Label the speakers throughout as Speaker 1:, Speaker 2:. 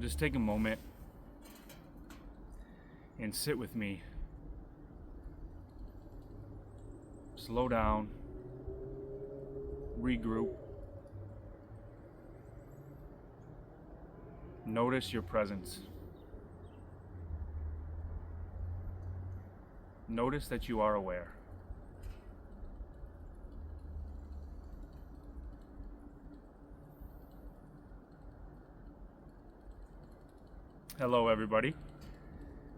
Speaker 1: just take a moment and sit with me. Slow down, regroup. Notice your presence. Notice that you are aware. Hello everybody,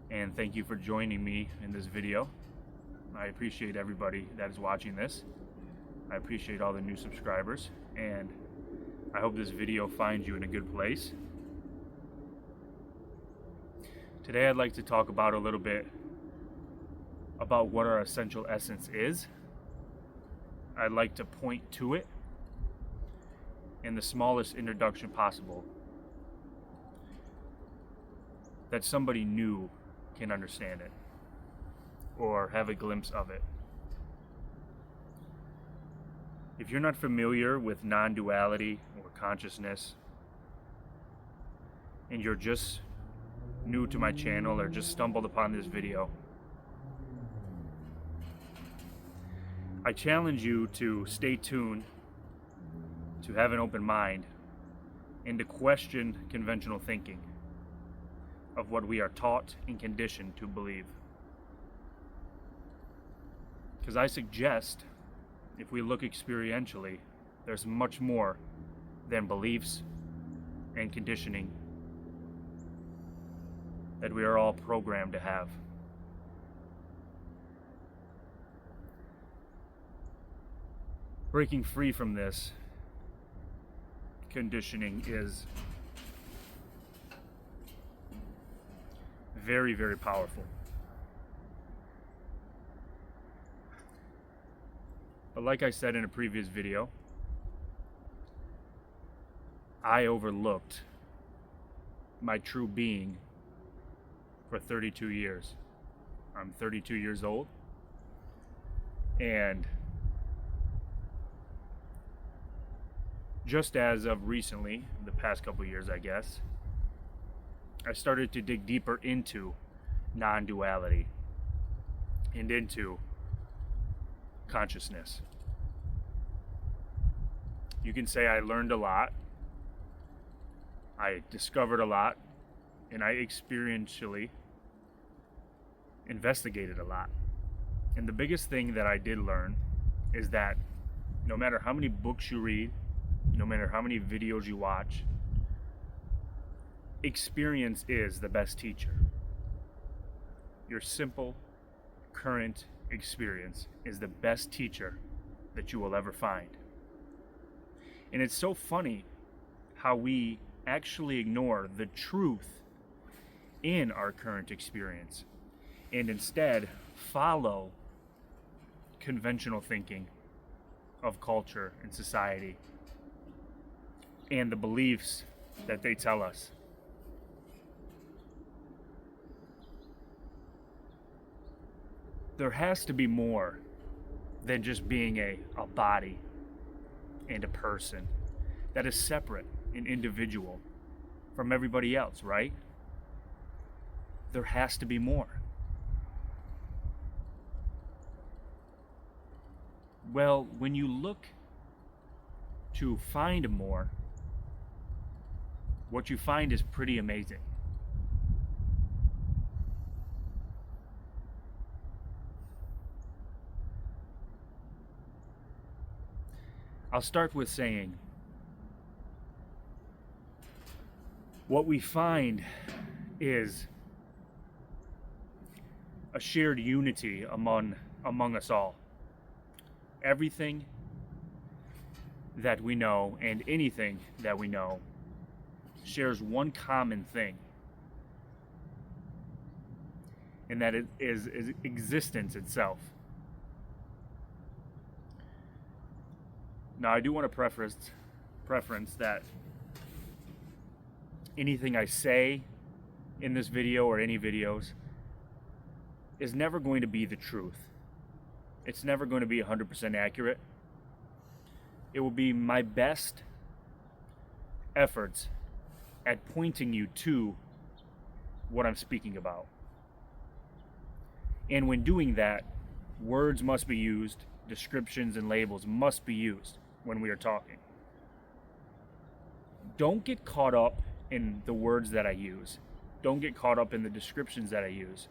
Speaker 1: and thank you for joining me in this video. I appreciate everybody that is watching this. I appreciate all the new subscribers, and I hope this video finds you in a good place. Today I'd like to talk about a little bit about what our essential essence is. I'd like to point to it in the smallest introduction possible that somebody new can understand it or have a glimpse of it. If you're not familiar with non-duality or consciousness, and you're just new to my channel or just stumbled upon this video, I challenge you to stay tuned, to have an open mind, and to question conventional thinking of what we are taught and conditioned to believe. Because I suggest, if we look experientially, there's much more than beliefs and conditioning that we are all programmed to have. Breaking free from this conditioning is very, very powerful. But like I said in a previous video, I overlooked my true being for 32 years. I'm 32 years old, and just as of recently, the past couple years I guess, I started to dig deeper into non-duality and into consciousness. You can say I learned a lot, I discovered a lot, and I experientially investigated a lot. And the biggest thing that I did learn is that no matter how many books you read, no matter how many videos you watch, experience is the best teacher. Your simple, current experience is the best teacher that you will ever find. And it's so funny how we actually ignore the truth in our current experience and instead follow conventional thinking of culture and society and the beliefs that they tell us. There has to be more than just being a body and a person that is separate and individual from everybody else, right? There has to be more. Well, when you look to find more, what you find is pretty amazing. I'll start with saying what we find is a shared unity among us all. Everything that we know and anything that we know shares one common thing, and that it is existence itself. Now, I do want to preference that anything I say in this video or any videos is never going to be the truth. It's never going to be 100% accurate. It will be my best efforts at pointing you to what I'm speaking about. And when doing that, words must be used, descriptions and labels must be used when we are talking. Don't get caught up in the words that I use. Don't get caught up in the descriptions that I use.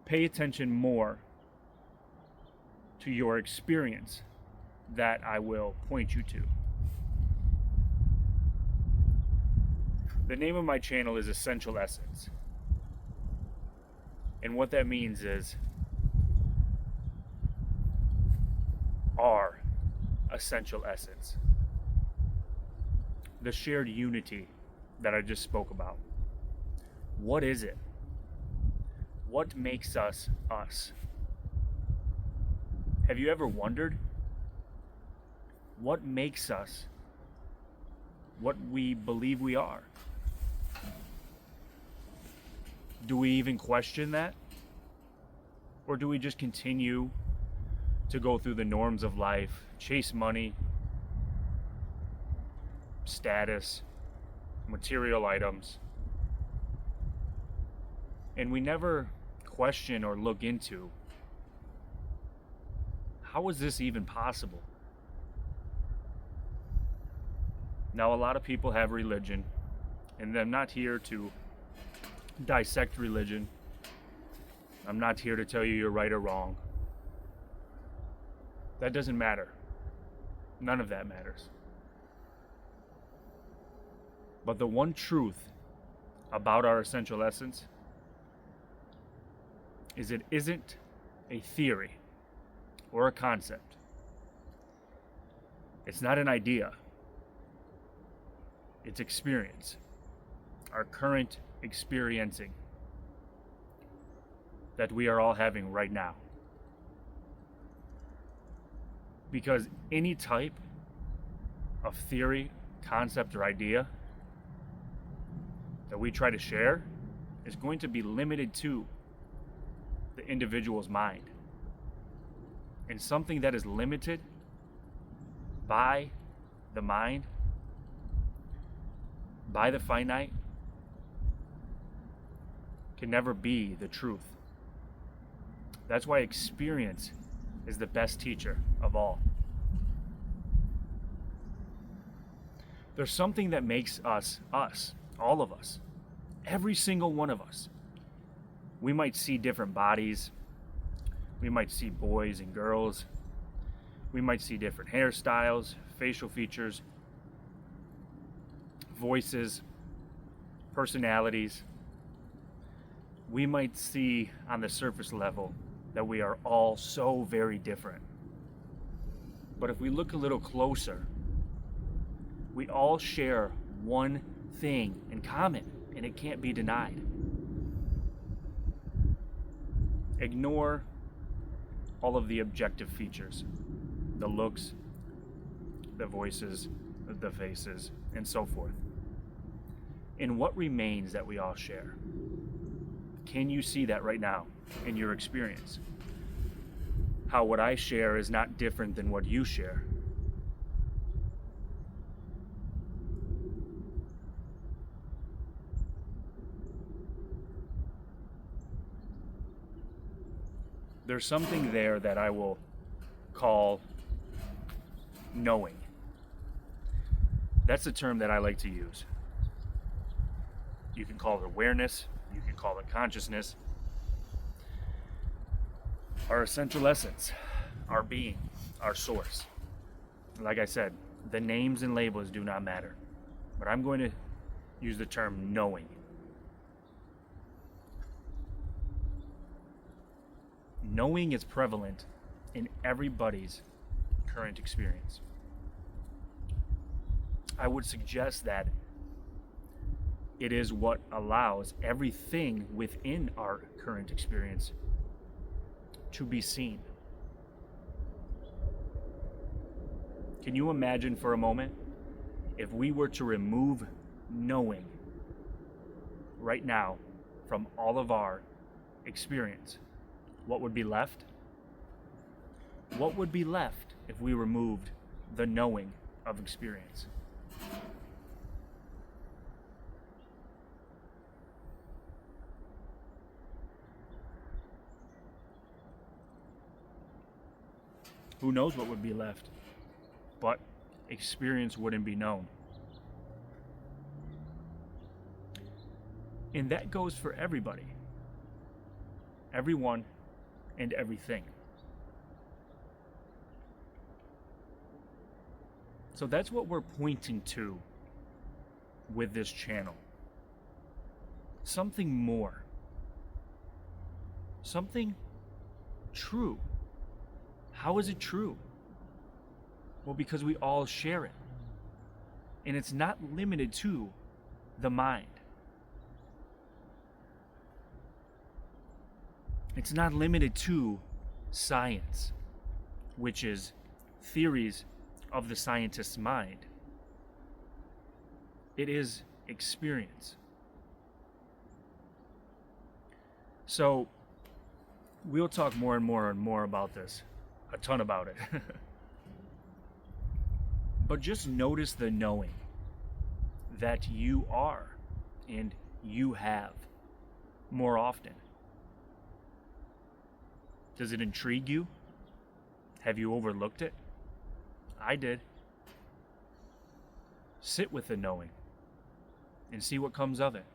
Speaker 1: Pay attention more to your experience that I will point you to. The name of my channel is Essential Essence. And what that means is our essential essence. The shared unity that I just spoke about. What is it? What makes us us? Have you ever wondered what makes us what we believe we are? Do we even question that? Or do we just continue to go through the norms of life, chase money, status, material items, and we never question or look into how is this even possible? Now, a lot of people have religion, and I'm not here to dissect religion. I'm not here to tell you you're right or wrong. That doesn't matter. None of that matters. But the one truth about our essential essence is it isn't a theory or a concept. It's not an idea. It's experience. Our current experiencing that we are all having right now. Because any type of theory, concept, or idea that we try to share is going to be limited to the individual's mind. And something that is limited by the mind, by the finite, can never be the truth. That's why experience is the best teacher of all. There's something that makes us, all of us, every single one of us. We might see different bodies. We might see boys and girls. We might see different hairstyles, facial features, voices, personalities. We might see on the surface level that we are all so very different. But if we look a little closer, we all share one thing in common, and it can't be denied. Ignore all of the objective features, the looks, the voices, the faces, and so forth. And what remains that we all share? Can you see that right now in your experience? How what I share is not different than what you share. There's something there that I will call knowing. That's a term that I like to use. You can call it awareness, you can call it consciousness. Our essential essence, our being, our source. Like I said, the names and labels do not matter. But I'm going to use the term knowing. Knowing is prevalent in everybody's current experience. I would suggest that it is what allows everything within our current experience to be seen. Can you imagine for a moment if we were to remove knowing right now from all of our experience? What would be left? What would be left if we removed the knowing of experience. Who knows what would be left? But experience wouldn't be known. And that goes for everybody, everyone, and everything. So that's what we're pointing to with this channel. Something more. Something true. How is it true? Well, because we all share it. And it's not limited to the mind. It's not limited to science, which is theories of the scientist's mind. It is experience. So, we'll talk more and more about this. A ton about it. But just notice the knowing that you are and you have more often. Does it intrigue you? Have you overlooked it? I did. Sit with the knowing and see what comes of it.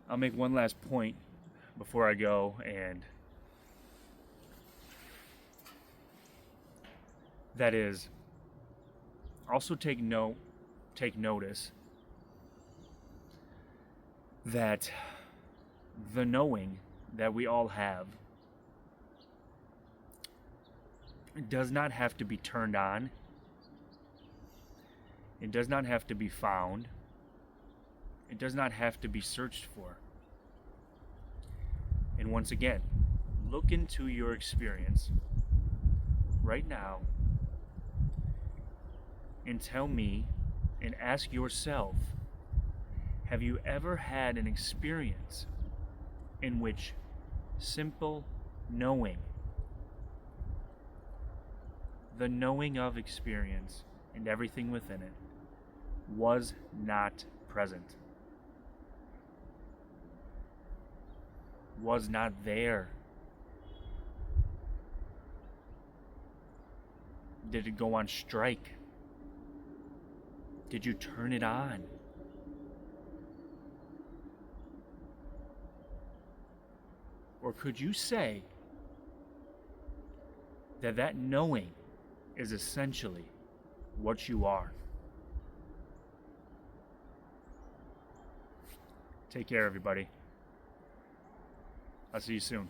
Speaker 1: I'll make one last point before I go, and that is also take notice that the knowing that we all have does not have to be turned on. It does not have to be found. It does not have to be searched for. And once again, look into your experience right now and tell me and ask yourself, have you ever had an experience in which simple knowing, the knowing of experience and everything within it, was not present? Was not there? Did it go on strike? Did you turn it on? Or could you say that that knowing is essentially what you are? Take care, everybody. I'll see you soon.